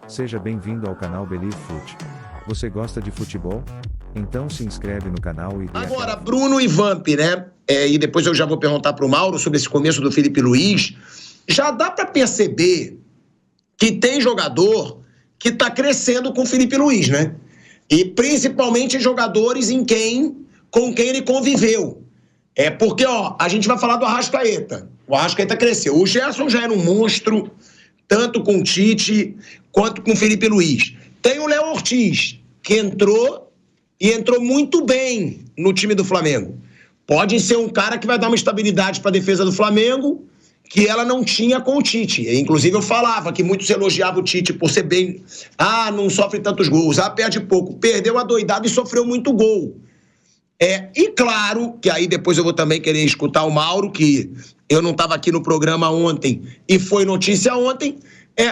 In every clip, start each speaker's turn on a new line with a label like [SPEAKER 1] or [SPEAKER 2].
[SPEAKER 1] Seja bem-vindo ao canal Believe Foot. Você gosta de futebol? Então se inscreve no canal e...
[SPEAKER 2] Agora, Bruno e Vamp, né? E depois eu já vou perguntar pro Mauro sobre esse começo do Felipe Luiz. Já dá para perceber que tem jogador que tá crescendo com o Felipe Luiz, né? E principalmente jogadores com quem ele conviveu. Porque, a gente vai falar do Arrascaeta. O Arrascaeta cresceu. O Gerson já era um monstro, tanto com o Tite quanto com o Felipe Luiz. Tem o Léo Ortiz, que entrou muito bem no time do Flamengo. Pode ser um cara que vai dar uma estabilidade para a defesa do Flamengo, que ela não tinha com o Tite. Inclusive, eu falava que muitos elogiavam o Tite por ser bem... não sofre tantos gols, perde pouco. Perdeu a doidada e sofreu muito gol. E claro, que aí depois eu vou também querer escutar o Mauro, que eu não estava aqui no programa ontem e foi notícia ontem,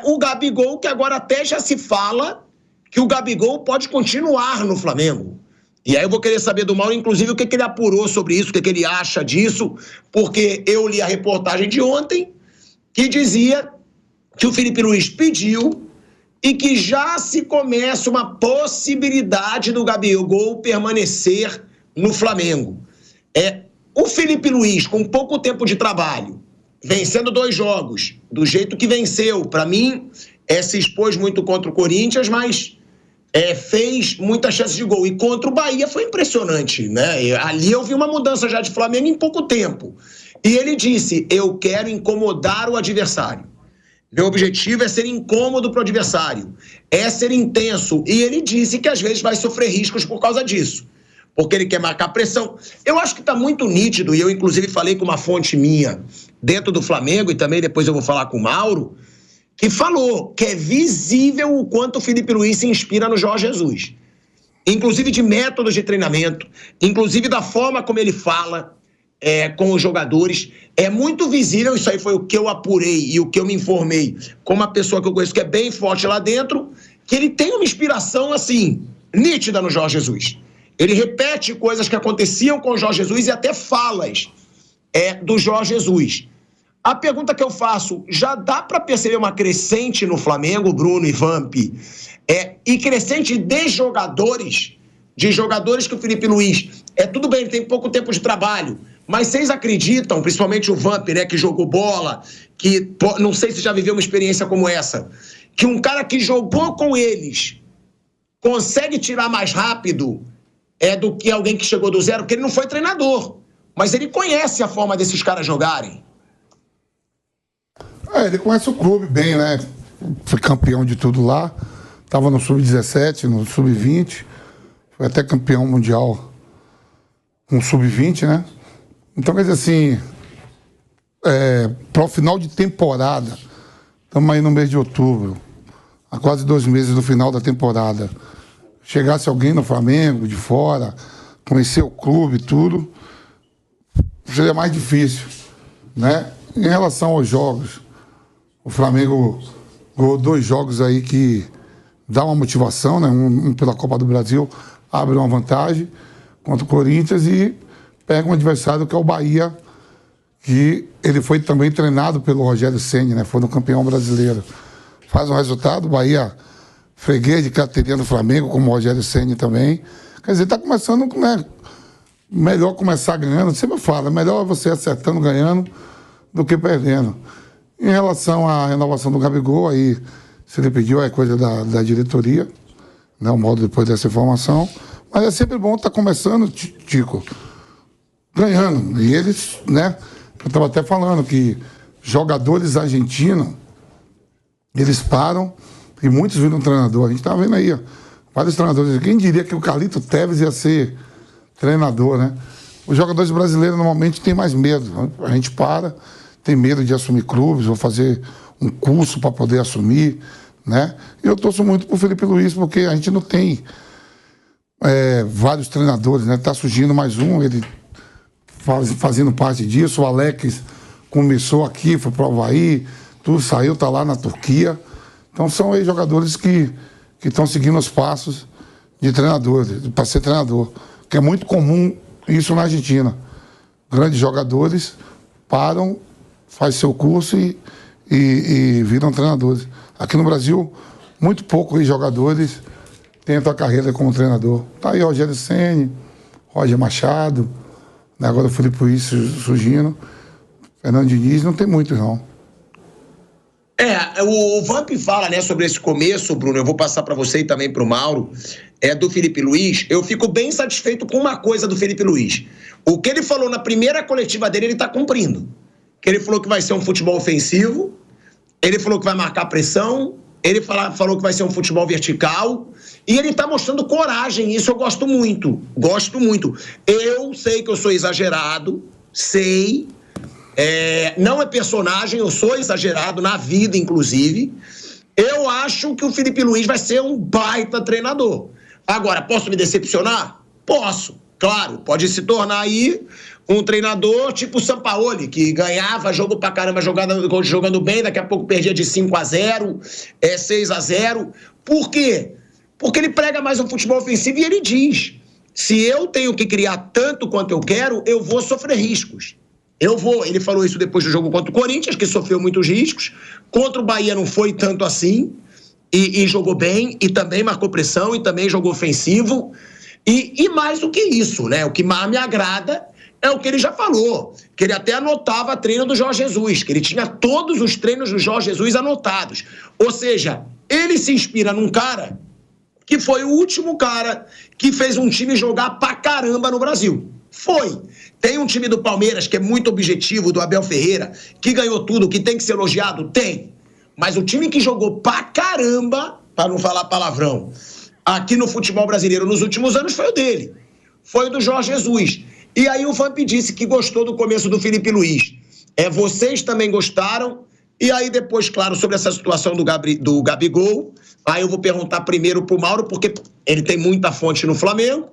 [SPEAKER 2] o Gabigol, que agora até já se fala que o Gabigol pode continuar no Flamengo. E aí eu vou querer saber do Mauro, inclusive, o que ele apurou sobre isso, o que ele acha disso, porque eu li a reportagem de ontem que dizia que o Felipe Luiz pediu e que já se começa uma possibilidade do Gabigol permanecer no Flamengo. O Felipe Luiz, com pouco tempo de trabalho, vencendo 2 jogos, do jeito que venceu, para mim, se expôs muito contra o Corinthians, mas fez muitas chances de gol. E contra o Bahia foi impressionante, né? Ali eu vi uma mudança já de Flamengo em pouco tempo. E ele disse, eu quero incomodar o adversário. Meu objetivo é ser incômodo para o adversário, ser intenso. E ele disse que às vezes vai sofrer riscos por causa disso, porque ele quer marcar pressão. Eu acho que está muito nítido, e eu inclusive falei com uma fonte minha dentro do Flamengo, e também depois eu vou falar com o Mauro, que falou que é visível o quanto o Felipe Luiz se inspira no Jorge Jesus. Inclusive de métodos de treinamento, inclusive da forma como ele fala com os jogadores. É muito visível, isso aí foi o que eu apurei e o que eu me informei com uma pessoa que eu conheço que é bem forte lá dentro, que ele tem uma inspiração, assim, nítida no Jorge Jesus. Ele repete coisas que aconteciam com o Jorge Jesus e até falas do Jorge Jesus. A pergunta que eu faço, já dá para perceber uma crescente no Flamengo, Bruno e Vamp, e crescente de jogadores que o Felipe Luiz... tudo bem, ele tem pouco tempo de trabalho, mas vocês acreditam, principalmente o Vamp, né, que jogou bola, que não sei se já viveu uma experiência como essa, que um cara que jogou com eles consegue tirar mais rápido do que alguém que chegou do zero, porque ele não foi treinador, mas ele conhece a forma desses caras jogarem.
[SPEAKER 3] Ele conhece o clube bem, né? Foi campeão de tudo lá. Estava no Sub-17, no Sub-20. Foi até campeão mundial com o Sub-20, né? Então, quer dizer assim, para o final de temporada, estamos aí no mês de outubro, há quase 2 meses do final da temporada, chegasse alguém no Flamengo, de fora, conhecer o clube e tudo, seria mais difícil, né? Em relação aos jogos, o Flamengo ganhou 2 jogos aí que dá uma motivação, né? Um pela Copa do Brasil, abre uma vantagem contra o Corinthians e pega um adversário que é o Bahia, que ele foi também treinado pelo Rogério Ceni, né? Foi no campeão brasileiro. Faz um resultado, o Bahia freguês de carteirinha do Flamengo, como o Rogério Ceni também. Quer dizer, está começando, né? Melhor começar ganhando, sempre falo, é melhor você acertando, ganhando, do que perdendo. Em relação à renovação do Gabigol, aí, se ele pediu, é coisa da diretoria, né, o modo depois dessa informação. Mas é sempre bom estar começando, Tico, ganhando. E eles, né, eu estava até falando que jogadores argentinos, eles param e muitos viram treinador. A gente estava vendo aí, vários treinadores. Quem diria que o Carlito Tevez ia ser treinador, né? Os jogadores brasileiros normalmente têm mais medo. A gente tem medo de assumir clubes, ou fazer um curso para poder assumir, né? E eu torço muito pro Felipe Luiz, porque a gente não tem vários treinadores, né? Tá surgindo mais um, ele fazendo parte disso. O Alex começou aqui, foi pro Avaí, tudo saiu, tá lá na Turquia. Então são aí jogadores que estão seguindo os passos de treinador, para ser treinador, que é muito comum isso na Argentina. Grandes jogadores param, faz seu curso e viram treinadores. Aqui no Brasil, muito poucos jogadores tentam a carreira como treinador. Tá aí Rogério Ceni, Roger Machado, né? Agora o Filipe Luís surgindo, Fernando Diniz, não tem muitos não.
[SPEAKER 2] O Vamp fala, né, sobre esse começo, Bruno, eu vou passar para você e também para o Mauro, do Filipe Luís. Eu fico bem satisfeito com uma coisa do Filipe Luís. O que ele falou na primeira coletiva dele, ele está cumprindo. Que ele falou que vai ser um futebol ofensivo, ele falou que vai marcar pressão, ele falou que vai ser um futebol vertical, e ele está mostrando coragem, isso eu gosto muito, Eu sei que eu sou exagerado, sei... não é personagem, eu sou exagerado na vida, inclusive. Eu acho que o Filipe Luís vai ser um baita treinador. Agora, posso me decepcionar? Posso, claro. Pode se tornar aí um treinador tipo o Sampaoli, que ganhava jogo pra caramba jogando bem, daqui a pouco perdia de 5-0, 6-0. Por quê? Porque ele prega mais um futebol ofensivo e ele diz: se eu tenho que criar tanto quanto eu quero, eu vou sofrer riscos. Ele falou isso depois do jogo contra o Corinthians, que sofreu muitos riscos. Contra o Bahia não foi tanto assim. E jogou bem, e também marcou pressão, e também jogou ofensivo. E mais do que isso, né? O que mais me agrada é o que ele já falou. Que ele até anotava treino do Jorge Jesus, que ele tinha todos os treinos do Jorge Jesus anotados. Ou seja, ele se inspira num cara que foi o último cara que fez um time jogar pra caramba no Brasil. Foi. Tem um time do Palmeiras que é muito objetivo, do Abel Ferreira, que ganhou tudo, que tem que ser elogiado? Tem. Mas o time que jogou pra caramba, pra não falar palavrão, aqui no futebol brasileiro nos últimos anos foi o dele. Foi o do Jorge Jesus. E aí o Vamp disse que gostou do começo do Filipe Luís. Vocês também gostaram. E aí depois, claro, sobre essa situação do Gabigol, aí eu vou perguntar primeiro pro Mauro, porque ele tem muita fonte no Flamengo.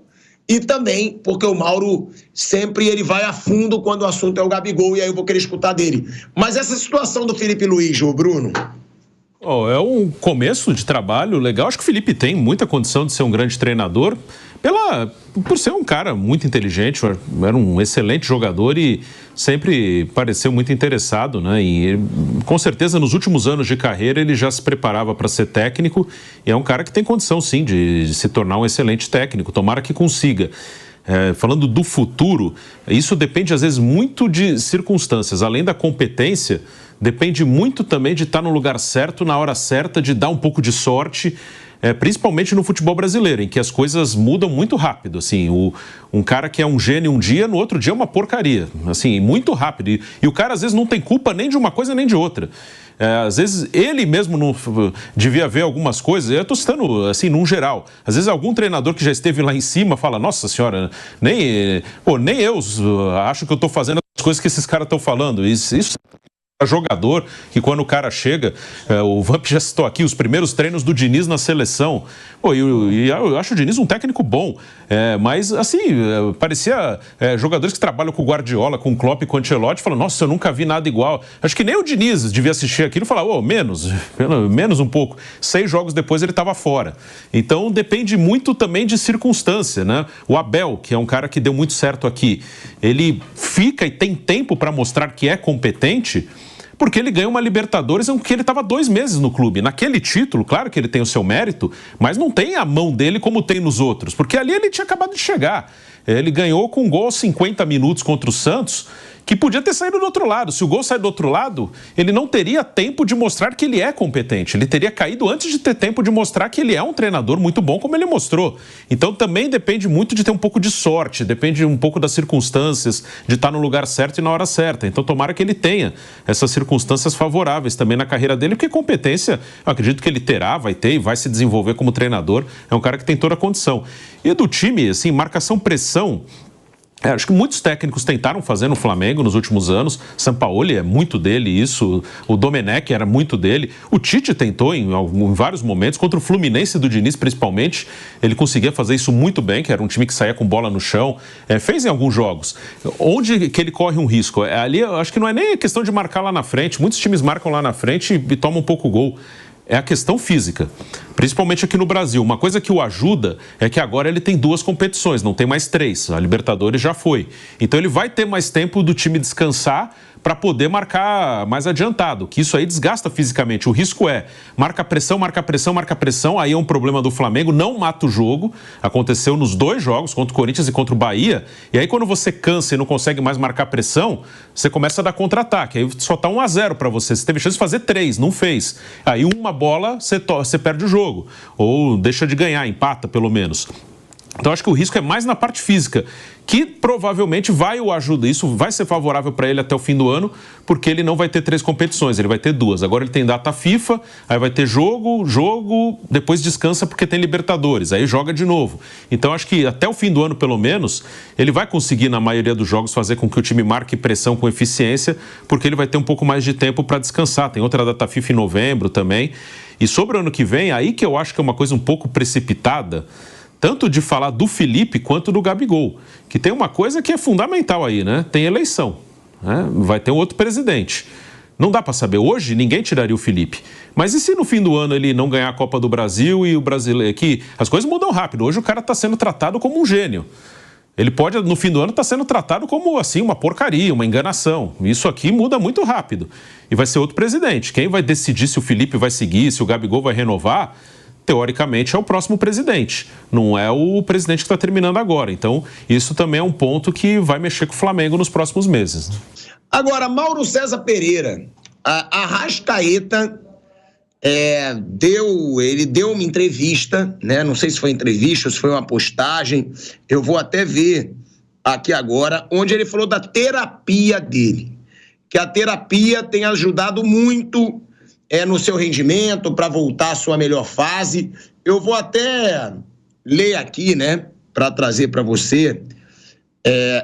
[SPEAKER 2] E também porque o Mauro sempre ele vai a fundo quando o assunto é o Gabigol, e aí eu vou querer escutar dele. Mas essa situação do Filipe Luís, ô Bruno...
[SPEAKER 4] É um começo de trabalho legal. Acho que o Felipe tem muita condição de ser um grande treinador, por ser um cara muito inteligente, era um excelente jogador e sempre pareceu muito interessado, né? E com certeza nos últimos anos de carreira ele já se preparava para ser técnico, e é um cara que tem condição sim de se tornar um excelente técnico, tomara que consiga. Falando do futuro, isso depende às vezes muito de circunstâncias, além da competência, depende muito também de estar no lugar certo, na hora certa, de dar um pouco de sorte, principalmente no futebol brasileiro, em que as coisas mudam muito rápido. Assim, um cara que é um gênio um dia, no outro dia é uma porcaria, assim, muito rápido. E o cara às vezes não tem culpa nem de uma coisa nem de outra. Às vezes ele mesmo não devia ver algumas coisas, eu estou citando assim, num geral. Às vezes algum treinador que já esteve lá em cima fala: nossa senhora, nem eu acho que eu estou fazendo as coisas que esses caras estão falando. Isso jogador, que quando o cara chega, o Vamp já citou aqui os primeiros treinos do Diniz na seleção. Eu acho o Diniz um técnico bom, mas assim, parecia jogadores que trabalham com o Guardiola, com o Klopp e com o Ancelotti, falam: nossa, eu nunca vi nada igual. Acho que nem o Diniz devia assistir aquilo e falar: menos um pouco. 6 jogos depois ele estava fora. Então depende muito também de circunstância, né? O Abel, que é um cara que deu muito certo aqui, ele fica e tem tempo para mostrar que é competente, porque ele ganhou uma Libertadores em que ele estava 2 meses no clube. Naquele título, claro que ele tem o seu mérito, mas não tem a mão dele como tem nos outros, porque ali ele tinha acabado de chegar. Ele ganhou com um gol aos 50 minutos contra o Santos, que podia ter saído do outro lado. Se o gol sair do outro lado, ele não teria tempo de mostrar que ele é competente. Ele teria caído antes de ter tempo de mostrar que ele é um treinador muito bom, como ele mostrou. Então também depende muito de ter um pouco de sorte, depende um pouco das circunstâncias, de estar no lugar certo e na hora certa. Então tomara que ele tenha essas circunstâncias favoráveis também na carreira dele, porque competência, eu acredito que ele terá, vai ter e vai se desenvolver como treinador. É um cara que tem toda a condição. E do time, assim, marcação-pressão, acho que muitos técnicos tentaram fazer no Flamengo nos últimos anos. Sampaoli é muito dele isso, o Domenech era muito dele, o Tite tentou em vários momentos, contra o Fluminense do Diniz principalmente, ele conseguia fazer isso muito bem, que era um time que saía com bola no chão, fez em alguns jogos. Onde que ele corre um risco? Ali eu acho que não é nem a questão de marcar lá na frente, muitos times marcam lá na frente e tomam um pouco gol. É a questão física, principalmente aqui no Brasil. Uma coisa que o ajuda é que agora ele tem 2 competições, não tem mais 3. A Libertadores já foi. Então ele vai ter mais tempo do time descansar para poder marcar mais adiantado, que isso aí desgasta fisicamente. O risco é marca pressão, aí é um problema do Flamengo, não mata o jogo. Aconteceu nos 2 jogos, contra o Corinthians e contra o Bahia, e aí quando você cansa e não consegue mais marcar pressão, você começa a dar contra-ataque, aí só tá 1-0 para você teve chance de fazer 3, não fez. Aí uma bola, você perde o jogo, ou deixa de ganhar, empata pelo menos. Então, acho que o risco é mais na parte física, que provavelmente vai o ajuda. Isso vai ser favorável para ele até o fim do ano, porque ele não vai ter 3 competições, ele vai ter 2. Agora ele tem data FIFA, aí vai ter jogo, depois descansa porque tem Libertadores, aí joga de novo. Então, acho que até o fim do ano, pelo menos, ele vai conseguir, na maioria dos jogos, fazer com que o time marque pressão com eficiência, porque ele vai ter um pouco mais de tempo para descansar. Tem outra data FIFA em novembro também. E sobre o ano que vem, aí que eu acho que é uma coisa um pouco precipitada, tanto de falar do Felipe quanto do Gabigol, que tem uma coisa que é fundamental aí, né? Tem eleição, né? Vai ter um outro presidente. Não dá para saber. Hoje, ninguém tiraria o Felipe. Mas e se no fim do ano ele não ganhar a Copa do Brasil e o brasileiro aqui? As coisas mudam rápido. Hoje o cara está sendo tratado como um gênio. Ele pode, no fim do ano, estar sendo tratado como, assim, uma porcaria, uma enganação. Isso aqui muda muito rápido. E vai ser outro presidente. Quem vai decidir se o Felipe vai seguir, se o Gabigol vai renovar, teoricamente, é o próximo presidente, não é o presidente que está terminando agora. Então, isso também é um ponto que vai mexer com o Flamengo nos próximos meses.
[SPEAKER 2] Agora, Mauro César Pereira, a Arrascaeta deu uma entrevista, né? Não sei se foi entrevista ou se foi uma postagem, eu vou até ver aqui agora, onde ele falou da terapia dele, que a terapia tem ajudado muito no seu rendimento, para voltar à sua melhor fase. Eu vou até ler aqui, né, para trazer para você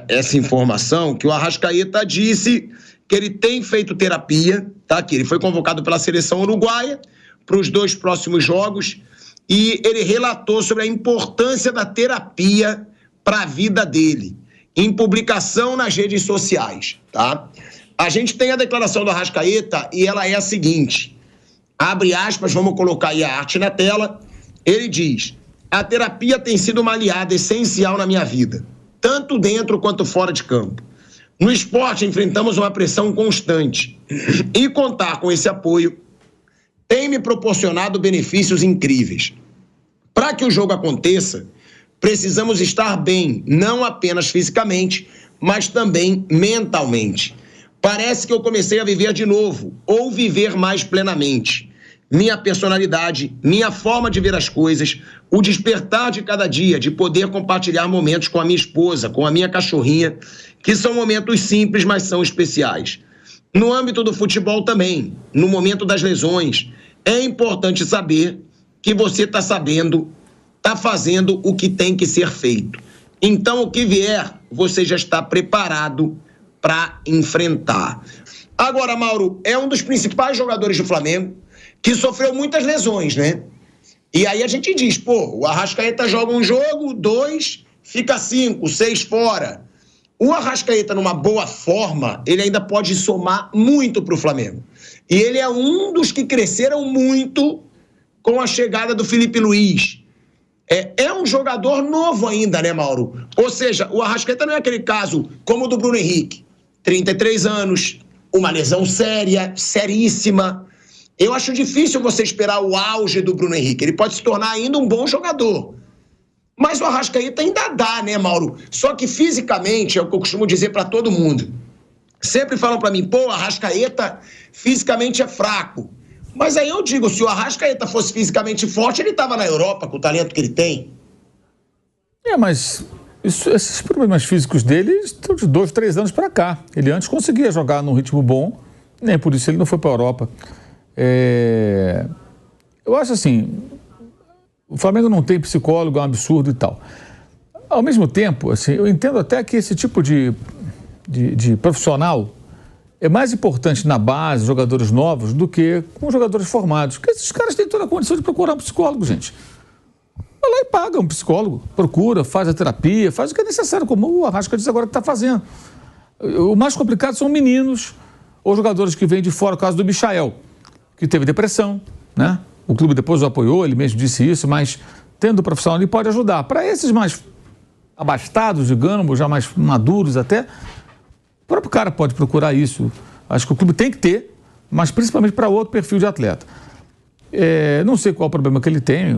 [SPEAKER 2] essa informação, que o Arrascaeta disse que ele tem feito terapia, tá? Que ele foi convocado pela seleção uruguaia para os 2 próximos jogos, e ele relatou sobre a importância da terapia para a vida dele, em publicação nas redes sociais, tá? A gente tem a declaração do Arrascaeta e ela é a seguinte, abre aspas, vamos colocar aí a arte na tela. Ele diz: a terapia tem sido uma aliada essencial na minha vida, tanto dentro quanto fora de campo. No esporte enfrentamos uma pressão constante e contar com esse apoio tem me proporcionado benefícios incríveis. Para que o jogo aconteça, precisamos estar bem, não apenas fisicamente, mas também mentalmente. Parece que eu comecei a viver de novo, ou viver mais plenamente. Minha personalidade, minha forma de ver as coisas, o despertar de cada dia, de poder compartilhar momentos com a minha esposa, com a minha cachorrinha, que são momentos simples, mas são especiais. No âmbito do futebol também, no momento das lesões, é importante saber que você está sabendo, está fazendo o que tem que ser feito. Então, o que vier, você já está preparado para enfrentar. Agora, Mauro, é um dos principais jogadores do Flamengo que sofreu muitas lesões, né? E aí a gente diz, pô, o Arrascaeta joga um jogo, 2, fica 5, 6 fora. O Arrascaeta, numa boa forma, ele ainda pode somar muito para o Flamengo. E ele é um dos que cresceram muito com a chegada do Felipe Luiz. É um jogador novo ainda, né, Mauro? Ou seja, o Arrascaeta não é aquele caso como o do Bruno Henrique. 33 anos, uma lesão séria, seríssima. Eu acho difícil você esperar o auge do Bruno Henrique. Ele pode se tornar ainda um bom jogador. Mas o Arrascaeta ainda dá, né, Mauro? Só que fisicamente, é o que eu costumo dizer para todo mundo. Sempre falam para mim, pô, o Arrascaeta fisicamente é fraco. Mas aí eu digo, se o Arrascaeta fosse fisicamente forte, ele estava na Europa com o talento que ele tem.
[SPEAKER 5] Mas esses problemas físicos dele estão de 2, 3 anos para cá. Ele antes conseguia jogar num ritmo bom, nem por isso ele não foi para a Europa. Eu acho assim, o Flamengo não tem psicólogo, é um absurdo e tal. Ao mesmo tempo, assim, eu entendo até que esse tipo de profissional é mais importante na base, jogadores novos, do que com jogadores formados. Porque esses caras têm toda a condição de procurar um psicólogo, gente. Vai lá e paga um psicólogo, procura, faz a terapia, faz o que é necessário, como o Arrasca disse agora que está fazendo. O mais complicado são meninos ou jogadores que vêm de fora, o caso do Michael, que teve depressão, né? O clube depois o apoiou, ele mesmo disse isso, mas tendo o profissional ali pode ajudar. Para esses mais abastados, digamos, já mais maduros até, O próprio cara pode procurar isso. Acho que o clube tem que ter, mas principalmente para outro perfil de atleta. Não sei qual o problema que ele tem,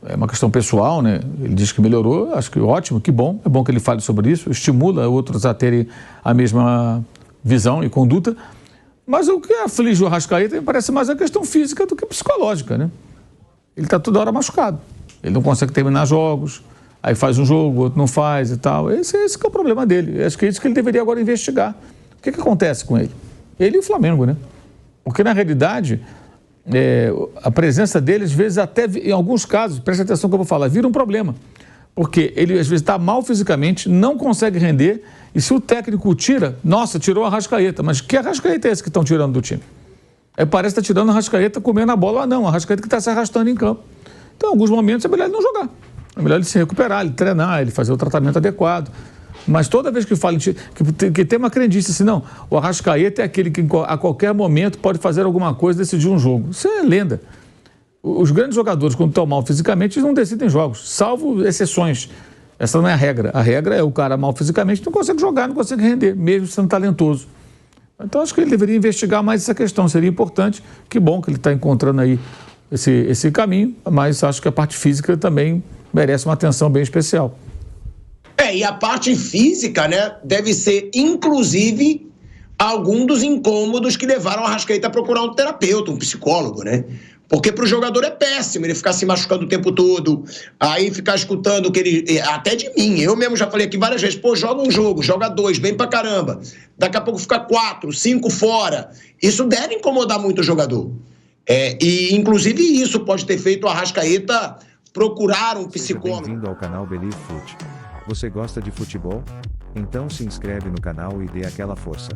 [SPEAKER 5] é uma questão pessoal, né? Ele diz que melhorou, acho que ótimo, que bom. É bom que ele fale sobre isso, estimula outros a terem a mesma visão e conduta. Mas o que aflige o Arrascaeta me parece mais a questão física do que psicológica, né? Ele está toda hora machucado. Ele não consegue terminar jogos, aí faz um jogo, outro não faz e tal. Esse que é o problema dele. Acho que é isso que ele deveria agora investigar. O que acontece com ele? Ele e o Flamengo, né? Porque, na realidade, a presença dele, às vezes, até em alguns casos, preste atenção no que eu vou falar, vira um problema. Porque ele, às vezes, está mal fisicamente, não consegue render, e se o técnico tira, nossa, tirou a Arrascaeta, mas que Arrascaeta é esse que estão tirando do time? Aí parece que está tirando a Arrascaeta comendo a bola, não, a Arrascaeta que está se arrastando em campo. Então, em alguns momentos, é melhor ele não jogar. É melhor ele se recuperar, ele treinar, ele fazer o tratamento adequado. Mas toda vez que fala que tem uma crendice assim, não, o Arrascaeta é aquele que a qualquer momento pode fazer alguma coisa e decidir um jogo. Isso é lenda. Os grandes jogadores, quando estão mal fisicamente, eles não decidem jogos, salvo exceções. Essa não é a regra. A regra é o cara mal fisicamente não consegue jogar, não consegue render, mesmo sendo talentoso. Então, acho que ele deveria investigar mais essa questão. Seria importante. Que bom que ele está encontrando aí esse caminho, mas acho que a parte física também merece uma atenção bem especial.
[SPEAKER 2] E a parte física, né, deve ser, inclusive, algum dos incômodos que levaram a Arrascaeta a procurar um terapeuta, um psicólogo, né? Porque para o jogador é péssimo ele ficar se machucando o tempo todo, aí ficar escutando que ele... Até de mim, eu mesmo já falei aqui várias vezes, joga um jogo, joga 2, bem pra caramba. Daqui a pouco fica 4, 5 fora. Isso deve incomodar muito o jogador. E, inclusive, isso pode ter feito o Arrascaeta procurar um psicólogo.
[SPEAKER 1] Bem-vindo ao canal Believe Fute. Você gosta de futebol? Então se inscreve no canal e dê aquela força.